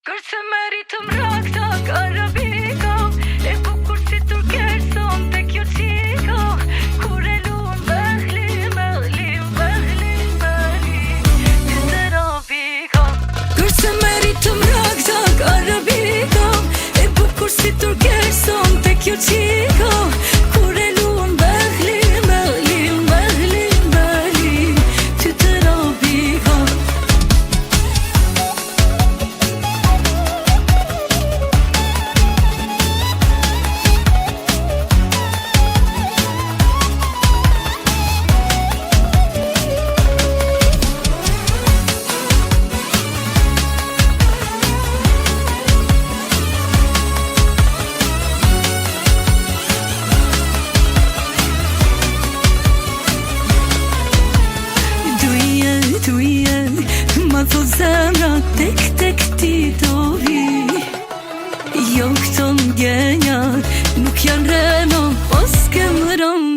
Kërse meritëm rakta karabiko, e bukur si turkeson te kjo qiko, kur e luan behli, ty të robiko. Kërse meritëm rakta karabiko, e bukur si turkeson te kjo qiko, kur e luan behli, ty të robiko. Ma thot zemra tek ti do vi. Jo këto mgenja nuk janë reno, os ke më rëmë